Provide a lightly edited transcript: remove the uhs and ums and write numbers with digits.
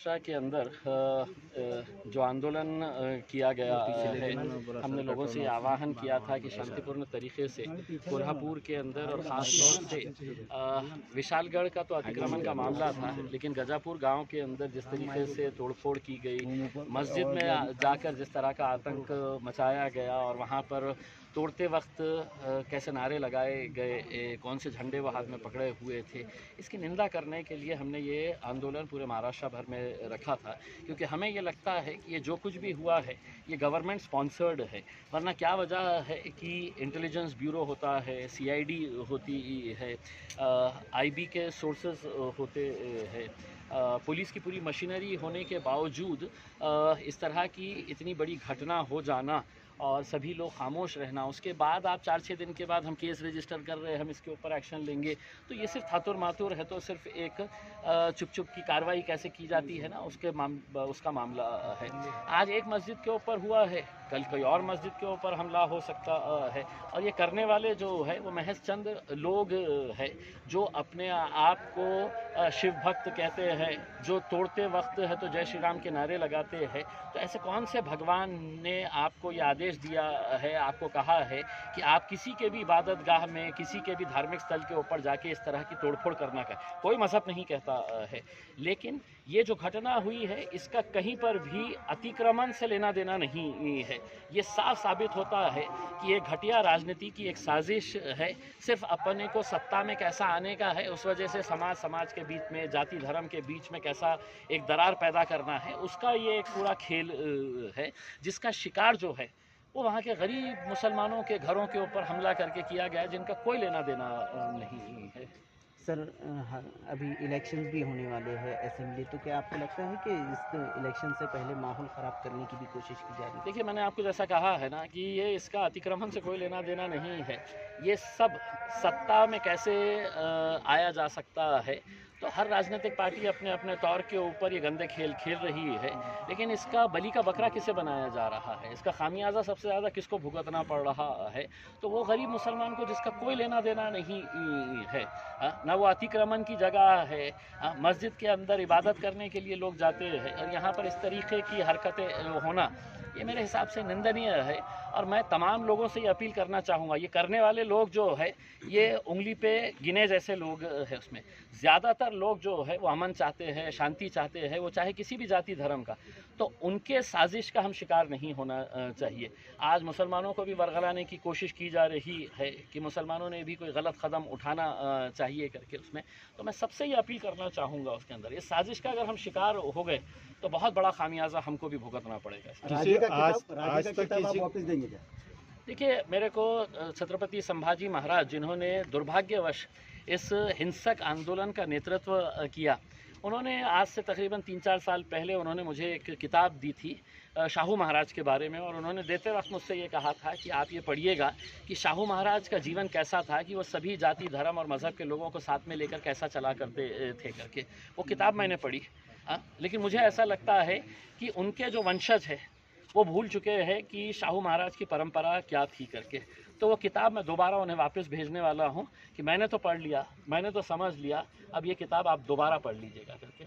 महाराष्ट्र के अंदर जो आंदोलन किया गया है, हमने लोगों से आह्वान किया था कि शांतिपूर्ण तरीके से कोल्हापुर के अंदर और ख़ास तौर से विशालगढ़ का तो अतिक्रमण का मामला था, लेकिन गजापुर गांव के अंदर जिस तरीके से तोड़फोड़ की गई, मस्जिद में जाकर जिस तरह का आतंक मचाया गया और वहां पर तोड़ते वक्त कैसे नारे लगाए गए, कौन से झंडे वो हाथ में पकड़े हुए थे, इसकी निंदा करने के लिए हमने ये आंदोलन पूरे महाराष्ट्र भर में रखा था। क्योंकि हमें ये लगता है कि ये जो कुछ भी हुआ है ये गवर्नमेंट स्पॉन्सर्ड है, वरना क्या वजह है कि इंटेलिजेंस ब्यूरो होता है, CID होती है, IB के सोर्सेज होते हैं, पुलिस की पूरी मशीनरी होने के बावजूद इस तरह की इतनी बड़ी घटना हो जाना और सभी लोग खामोश रहना, उसके बाद आप 4-6 दिन के बाद हम केस रजिस्टर कर रहे हैं, हम इसके ऊपर एक्शन लेंगे, तो ये सिर्फ थातुर मातुर है। तो सिर्फ एक चुप चुप की कार्रवाई कैसे की जाती है ना, उसका मामला है। आज एक मस्जिद के ऊपर हुआ है, कल कोई और मस्जिद के ऊपर हमला हो सकता है, और ये करने वाले जो है वो महज चंद लोग हैं जो अपने आप को शिव भक्त कहते हैं, जो तोड़ते वक्त है तो जय श्री राम के नारे लगाते हैं। तो ऐसे कौन से भगवान ने आपको ये आदेश दिया है, आपको कहा है कि आप किसी के भी इबादत गाह में, किसी के भी धार्मिक स्थल के ऊपर जाके इस तरह की तोड़फोड़ करना का कोई मजहब नहीं कहता है। लेकिन ये जो घटना हुई है इसका कहीं पर भी अतिक्रमण से लेना देना नहीं है। ये साफ साबित होता है कि ये घटिया राजनीति की एक साजिश है, सिर्फ अपने को सत्ता में कैसा आने का है, उस वजह से समाज के बीच में, जाति धर्म के बीच में कैसा एक दरार पैदा करना है, उसका ये एक पूरा खेल है, जिसका शिकार जो है वो वहाँ के गरीब मुसलमानों के घरों के ऊपर हमला करके किया गया, जिनका कोई लेना देना नहीं है। सर, अभी इलेक्शंस भी होने वाले हैं असेंबली, तो क्या आपको लगता है कि इस इलेक्शन से पहले माहौल ख़राब करने की भी कोशिश की जा रही है? देखिए, मैंने आपको जैसा कहा है ना कि ये इसका अतिक्रमण से कोई लेना देना नहीं है। ये सब सत्ता में कैसे आया जा सकता है, तो हर राजनीतिक पार्टी अपने अपने तौर के ऊपर ये गंदे खेल खेल रही है, लेकिन इसका बलि का बकरा किसे बनाया जा रहा है, इसका खामियाजा सबसे ज़्यादा किसको भुगतना पड़ रहा है, तो वो गरीब मुसलमान को जिसका कोई लेना देना नहीं है। ना वो अतिक्रमण की जगह है, मस्जिद के अंदर इबादत करने के लिए लोग जाते हैं, और यहाँ पर इस तरीके की हरकतें होना ये मेरे हिसाब से निंदनीय है। और मैं तमाम लोगों से ये अपील करना चाहूँगा, ये करने वाले लोग जो है ये उंगली पे गिने जैसे लोग हैं, उसमें ज़्यादातर लोग जो है वो अमन चाहते हैं, शांति चाहते हैं, वो चाहे किसी भी जाति धर्म का, तो उनके साजिश का हम शिकार नहीं होना चाहिए। आज मुसलमानों को भी वरगलाने की कोशिश की जा रही है कि मुसलमानों ने भी कोई गलत कदम उठाना चाहिए करके उसमें, तो मैं सबसे ये अपील करना चाहूँगा उसके अंदर इस साजिश का अगर हम शिकार हो गए तो बहुत बड़ा खामियाजा हमको भी भुगतना पड़ेगा। आज तक वापस देंगे क्या? देखिए, मेरे को छत्रपति संभाजी महाराज जिन्होंने दुर्भाग्यवश इस हिंसक आंदोलन का नेतृत्व किया, उन्होंने आज से तकरीबन 3-4 साल पहले उन्होंने मुझे एक किताब दी थी शाहू महाराज के बारे में, और उन्होंने देते वक्त मुझसे ये कहा था कि आप ये पढ़िएगा कि शाहू महाराज का जीवन कैसा था, कि वो सभी जाति धर्म और मज़हब के लोगों को साथ में लेकर कैसा चला करते थे करके। वो किताब मैंने पढ़ी, लेकिन मुझे ऐसा लगता है कि उनके जो वंशज है वो भूल चुके हैं कि शाहू महाराज की परंपरा क्या थी करके। तो वो किताब मैं दोबारा उन्हें वापस भेजने वाला हूँ कि मैंने तो पढ़ लिया, मैंने तो समझ लिया, अब ये किताब आप दोबारा पढ़ लीजिएगा करके।